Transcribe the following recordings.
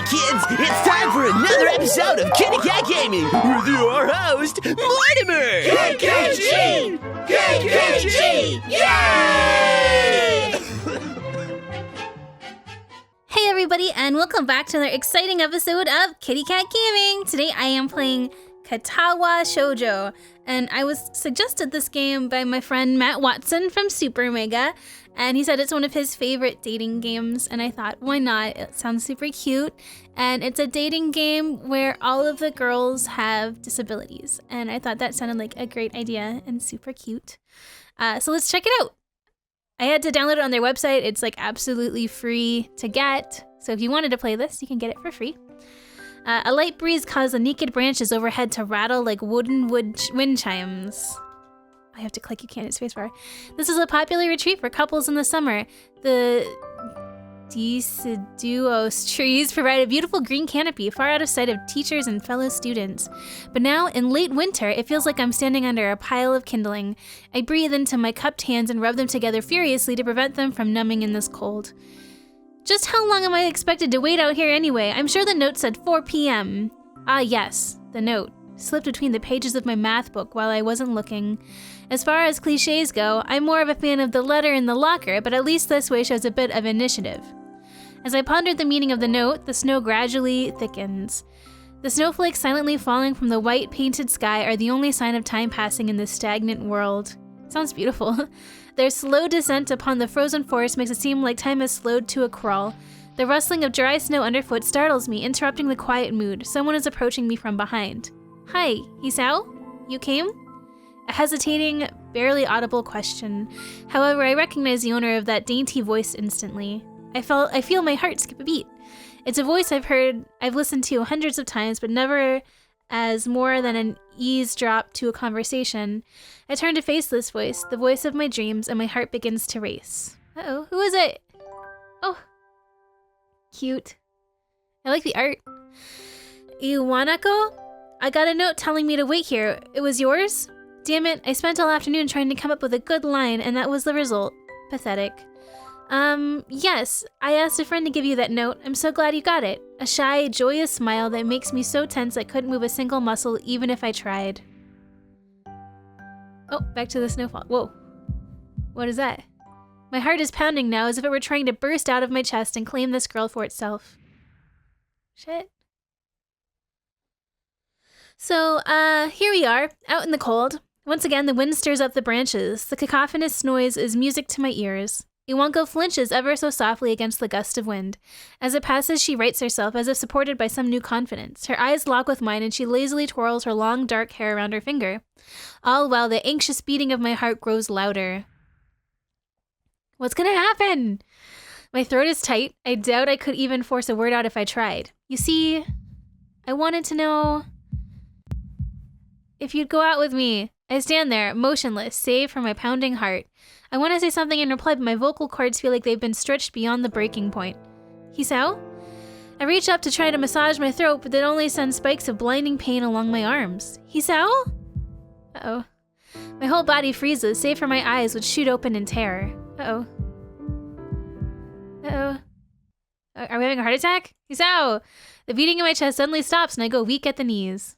kids, it's time for another episode of KittyKatGaming with your host, Mortimer! KitKatG! KitKatG! Yay! Hey everybody, and welcome back to another exciting episode of KittyKatGaming! Today I am playing Katawa Shoujo, and I was suggested this game by my friend Matt Watson from Super Mega, and he said it's one of his favorite dating games, and I thought, why not? It sounds super cute, and it's a dating game where all of the girls have disabilities, and I thought that sounded like a great idea and super cute. So let's check it out. I had to download it on their website. It's like absolutely free to get, so if you wanted to play this, you can get it for free. A light breeze caused the naked branches overhead to rattle like wooden wind chimes. I have to click, you can't hit spacebar. This is a popular retreat for couples in the summer. The deciduous trees provide a beautiful green canopy far out of sight of teachers and fellow students. But now, in late winter, it feels like I'm standing under a pile of kindling. I breathe into my cupped hands and rub them together furiously to prevent them from numbing in this cold. Just how long am I expected to wait out here anyway? I'm sure the note said 4 p.m. Ah yes, the note. Slipped between the pages of my math book while I wasn't looking. As far as cliches go, I'm more of a fan of the letter in the locker, but at least this way shows a bit of initiative. As I pondered the meaning of the note, the snow gradually thickens. The snowflakes silently falling from the white painted sky are the only sign of time passing in this stagnant world. Sounds beautiful. Their slow descent upon the frozen forest makes it seem like time has slowed to a crawl. The rustling of dry snow underfoot startles me, interrupting the quiet mood. Someone is approaching me from behind. Hi, Hisao? You came? A hesitating, barely audible question. However, I recognize the owner of that dainty voice instantly. I feel my heart skip a beat. It's a voice I've listened to hundreds of times, but never as more than an eavesdrop to a conversation. I turn to face this voice, the voice of my dreams, and my heart begins to race. Uh-oh, who is it? Oh, cute. I like the art. Iwanako? I got a note telling me to wait here. It was yours? Damn it, I spent all afternoon trying to come up with a good line, and that was the result. Pathetic. Yes, I asked a friend to give you that note. I'm so glad you got it. A shy, joyous smile that makes me so tense I couldn't move a single muscle even if I tried. Oh, back to the snowfall. Whoa. What is that? My heart is pounding now as if it were trying to burst out of my chest and claim this girl for itself. Shit. So, here we are, out in the cold. Once again, the wind stirs up the branches. The cacophonous noise is music to my ears. Iwanko flinches ever so softly against the gust of wind. As it passes, she rights herself as if supported by some new confidence. Her eyes lock with mine and she lazily twirls her long, dark hair around her finger. All while the anxious beating of my heart grows louder. What's gonna happen? My throat is tight. I doubt I could even force a word out if I tried. You see, I wanted to know if you'd go out with me. I stand there, motionless, save for my pounding heart. I want to say something in reply, but my vocal cords feel like they've been stretched beyond the breaking point. Hisao? I reach up to try to massage my throat, but that only sends spikes of blinding pain along my arms. Hisao? Uh-oh. My whole body freezes, save for my eyes, which shoot open in terror. Uh-oh. Uh-oh. Are we having a heart attack? Hisao! The beating in my chest suddenly stops and I go weak at the knees.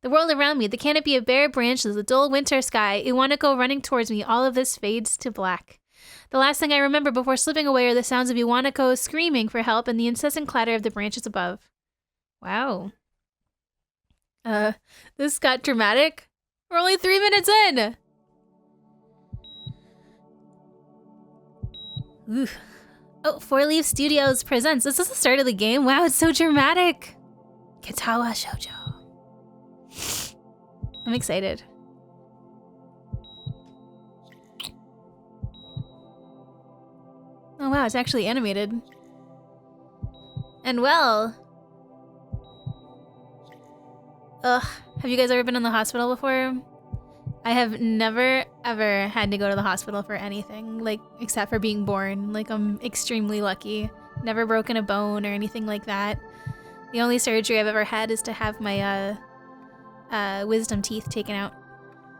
The world around me, the canopy of bare branches, the dull winter sky, Iwanako running towards me, all of this fades to black. The last thing I remember before slipping away are the sounds of Iwanako screaming for help and the incessant clatter of the branches above. Wow. This got dramatic. We're only 3 minutes in! Ooh. Oh, 4 Leaf Studios presents. This is the start of the game. Wow, it's so dramatic. Katawa Shoujo. I'm excited. Oh wow, it's actually animated. And well... Ugh, have you guys ever been in the hospital before? I have never, ever had to go to the hospital for anything, like, except for being born. Like, I'm extremely lucky. Never broken a bone or anything like that. The only surgery I've ever had is to have my, wisdom teeth taken out.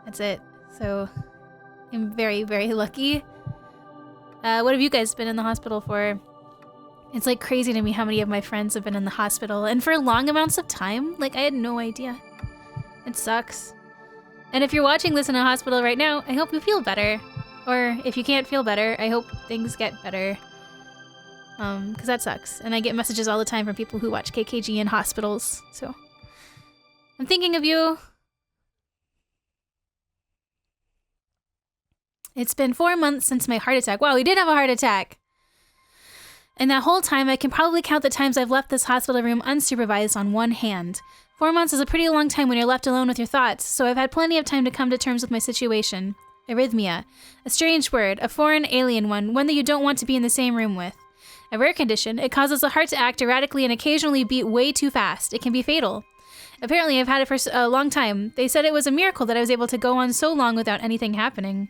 That's it. So, I'm very, very lucky. What have you guys been in the hospital for? It's like crazy to me how many of my friends have been in the hospital, and for long amounts of time. Like, I had no idea. It sucks. And if you're watching this in a hospital right now, I hope you feel better. Or if you can't feel better, I hope things get better. Because that sucks. And I get messages all the time from people who watch KKG in hospitals, so I'm thinking of you. It's been 4 months since my heart attack. Wow, we did have a heart attack. And that whole time, I can probably count the times I've left this hospital room unsupervised on one hand. 4 months is a pretty long time when you're left alone with your thoughts, so I've had plenty of time to come to terms with my situation. Arrhythmia. A strange word, a foreign alien one that you don't want to be in the same room with. A rare condition, it causes the heart to act erratically and occasionally beat way too fast. It can be fatal. Apparently, I've had it for a long time. They said it was a miracle that I was able to go on so long without anything happening.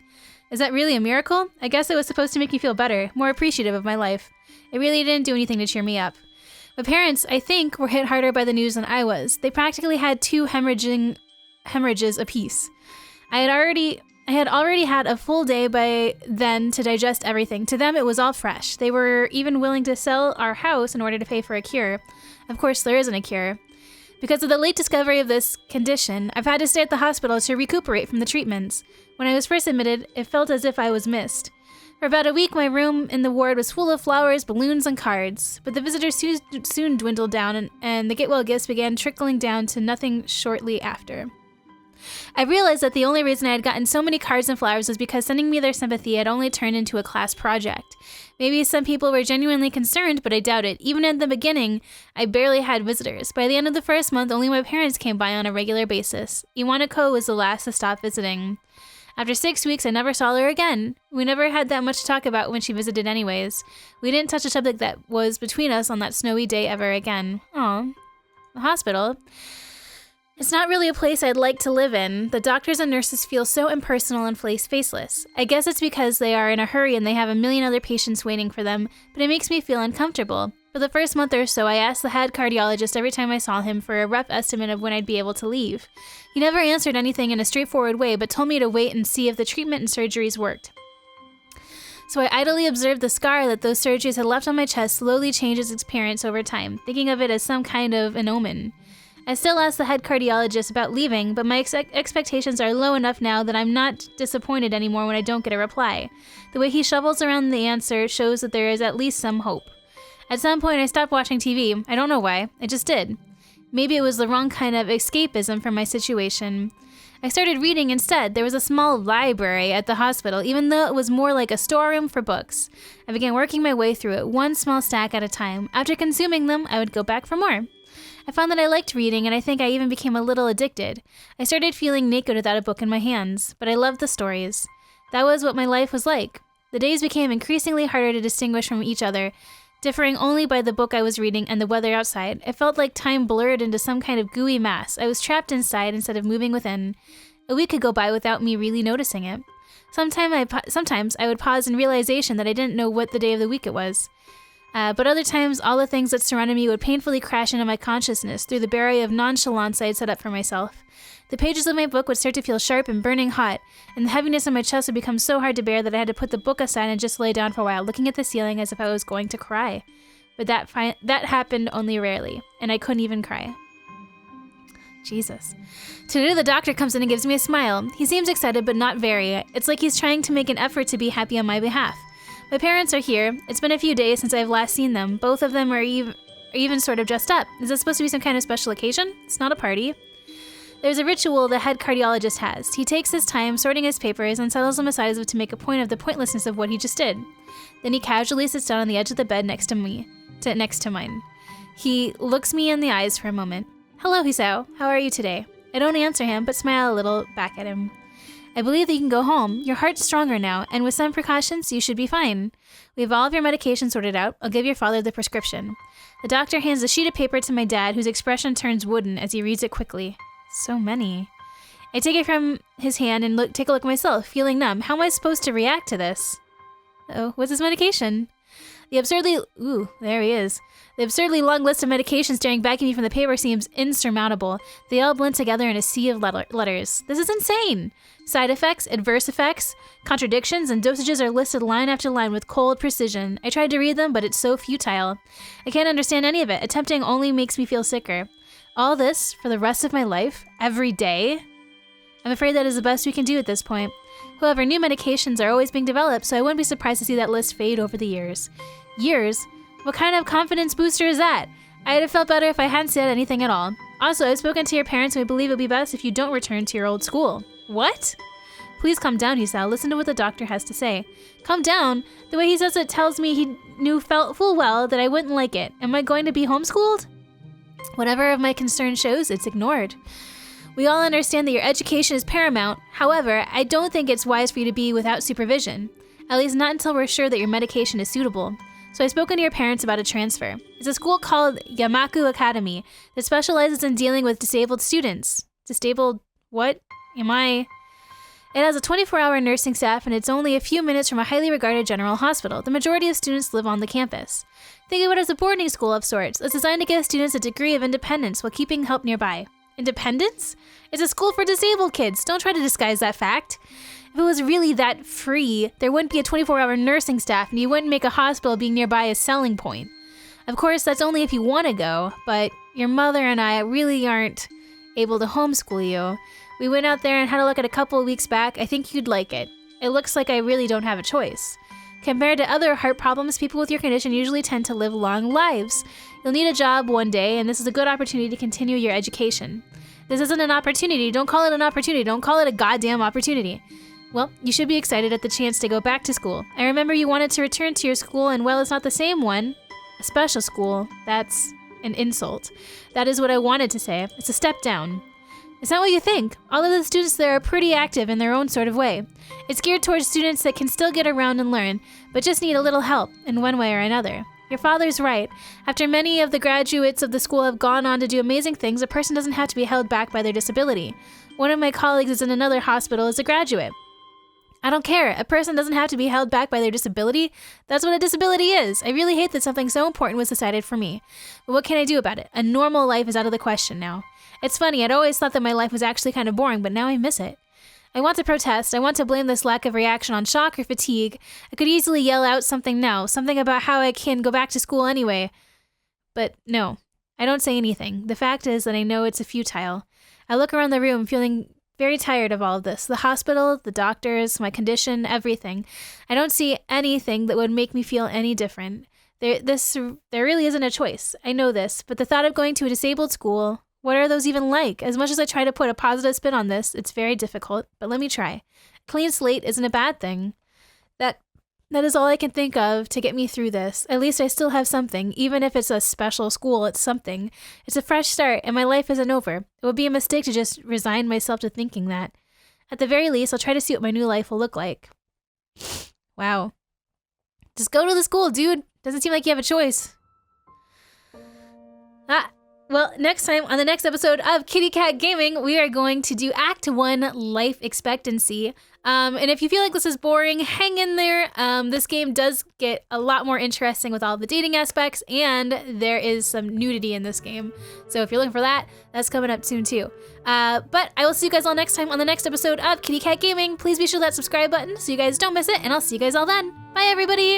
Is that really a miracle? I guess it was supposed to make me feel better, more appreciative of my life. It really didn't do anything to cheer me up. My parents, I think, were hit harder by the news than I was. They practically had 2 hemorrhages apiece. I had already had a full day by then to digest everything. To them, it was all fresh. They were even willing to sell our house in order to pay for a cure. Of course, there isn't a cure. Because of the late discovery of this condition, I've had to stay at the hospital to recuperate from the treatments. When I was first admitted, it felt as if I was missed. For about a week, my room in the ward was full of flowers, balloons, and cards. But the visitors soon dwindled down, and the get-well gifts began trickling down to nothing shortly after. I realized that the only reason I had gotten so many cards and flowers was because sending me their sympathy had only turned into a class project. Maybe some people were genuinely concerned, but I doubt it. Even in the beginning, I barely had visitors. By the end of the first month, only my parents came by on a regular basis. Iwanako was the last to stop visiting. After 6 weeks, I never saw her again. We never had that much to talk about when she visited anyways. We didn't touch a subject that was between us on that snowy day ever again. Aw. The hospital. It's not really a place I'd like to live in. The doctors and nurses feel so impersonal and faceless. I guess it's because they are in a hurry and they have a million other patients waiting for them, but it makes me feel uncomfortable. For the first month or so, I asked the head cardiologist every time I saw him for a rough estimate of when I'd be able to leave. He never answered anything in a straightforward way, but told me to wait and see if the treatment and surgeries worked. So I idly observed the scar that those surgeries had left on my chest slowly change its appearance over time, thinking of it as some kind of an omen. I still ask the head cardiologist about leaving, but my expectations are low enough now that I'm not disappointed anymore when I don't get a reply. The way he shovels around the answer shows that there is at least some hope. At some point, I stopped watching TV. I don't know why. I just did. Maybe it was the wrong kind of escapism from my situation. I started reading instead. There was a small library at the hospital, even though it was more like a storeroom for books. I began working my way through it, one small stack at a time. After consuming them, I would go back for more. I found that I liked reading, and I think I even became a little addicted. I started feeling naked without a book in my hands, but I loved the stories. That was what my life was like. The days became increasingly harder to distinguish from each other, differing only by the book I was reading and the weather outside. It felt like time blurred into some kind of gooey mass. I was trapped inside instead of moving within. A week could go by without me really noticing it. Sometimes I would pause in realization that I didn't know what the day of the week it was. But other times, all the things that surrounded me would painfully crash into my consciousness through the barrier of nonchalance I had set up for myself. The pages of my book would start to feel sharp and burning hot, and the heaviness in my chest would become so hard to bear that I had to put the book aside and just lay down for a while, looking at the ceiling as if I was going to cry. But that happened only rarely, and I couldn't even cry. Jesus. Today the doctor comes in and gives me a smile. He seems excited, but not very. It's like he's trying to make an effort to be happy on my behalf. My parents are here. It's been a few days since I've last seen them. Both of them are even sort of dressed up. Is this supposed to be some kind of special occasion? It's not a party. There's a ritual the head cardiologist has. He takes his time sorting his papers and settles them aside as if to make a point of the pointlessness of what he just did. Then he casually sits down on the edge of the bed next to mine. He looks me in the eyes for a moment. Hello, Hisao. How are you today? I don't answer him, but smile a little back at him. I believe that you can go home. Your heart's stronger now, and with some precautions, you should be fine. We have all of your medication sorted out. I'll give your father the prescription. The doctor hands a sheet of paper to my dad, whose expression turns wooden as he reads it quickly. So many. I take it from his hand and take a look myself, feeling numb. How am I supposed to react to this? Oh, what's his medication? There he is. The absurdly long list of medications staring back at me from the paper seems insurmountable. They all blend together in a sea of letters. This is insane. Side effects, adverse effects, contradictions, and dosages are listed line after line with cold precision. I tried to read them, but it's so futile. I can't understand any of it. Attempting only makes me feel sicker. All this for the rest of my life? Every day? I'm afraid that is the best we can do at this point. However, new medications are always being developed, so I wouldn't be surprised to see that list fade over the years. Years? What kind of confidence booster is that? I'd have felt better if I hadn't said anything at all. Also, I've spoken to your parents and we believe it would be best if you don't return to your old school. What? Please calm down, Hisao. Listen to what the doctor has to say. Calm down? The way he says it tells me he felt full well that I wouldn't like it. Am I going to be homeschooled? Whatever of my concern shows, it's ignored. We all understand that your education is paramount. However, I don't think it's wise for you to be without supervision. At least not until we're sure that your medication is suitable. So I've spoken to your parents about a transfer. It's a school called Yamaku Academy that specializes in dealing with disabled students. Disabled what? It has a 24-hour nursing staff and it's only a few minutes from a highly regarded general hospital. The majority of students live on the campus. Think of it as a boarding school of sorts. It's designed to give students a degree of independence while keeping help nearby. Independence? It's a school for disabled kids. Don't try to disguise that fact. If it was really that free, there wouldn't be a 24-hour nursing staff and you wouldn't make a hospital being nearby a selling point. Of course, that's only if you want to go, but your mother and I really aren't able to homeschool you. We went out there and had a look at a couple of weeks back. I think you'd like it. It looks like I really don't have a choice. Compared to other heart problems, people with your condition usually tend to live long lives. You'll need a job one day, and this is a good opportunity to continue your education. This isn't an opportunity. Don't call it an opportunity. Don't call it a goddamn opportunity. Well, you should be excited at the chance to go back to school. I remember you wanted to return to your school, and well, it's not the same one. A special school. That's an insult. That is what I wanted to say. It's a step down. It's not what you think. All of the students there are pretty active in their own sort of way. It's geared towards students that can still get around and learn, but just need a little help in one way or another. Your father's right. After many of the graduates of the school have gone on to do amazing things, a person doesn't have to be held back by their disability. One of my colleagues is in another hospital as a graduate. I don't care. A person doesn't have to be held back by their disability. That's what a disability is. I really hate that something so important was decided for me. But what can I do about it? A normal life is out of the question now. It's funny, I'd always thought that my life was actually kind of boring, but now I miss it. I want to protest. I want to blame this lack of reaction on shock or fatigue. I could easily yell out something now, something about how I can go back to school anyway. But no, I don't say anything. The fact is that I know it's futile. I look around the room feeling very tired of all of this. The hospital, the doctors, my condition, everything. I don't see anything that would make me feel any different. There really isn't a choice. I know this, but the thought of going to a disabled school, what are those even like? As much as I try to put a positive spin on this, it's very difficult, but let me try. A clean slate isn't a bad thing. That is all I can think of to get me through this. At least I still have something. Even if it's a special school, it's something. It's a fresh start, and my life isn't over. It would be a mistake to just resign myself to thinking that. At the very least, I'll try to see what my new life will look like. Wow. Just go to the school, dude. Doesn't seem like you have a choice. Well, next time on the next episode of KittyKatGaming, we are going to do Act 1 Life Expectancy. And if you feel like this is boring, hang in there. This game does get a lot more interesting with all the dating aspects, and there is some nudity in this game. So if you're looking for that, that's coming up soon too. But I will see you guys all next time on the next episode of KittyKatGaming. Please be sure to hit that subscribe button so you guys don't miss it, and I'll see you guys all then. Bye, everybody!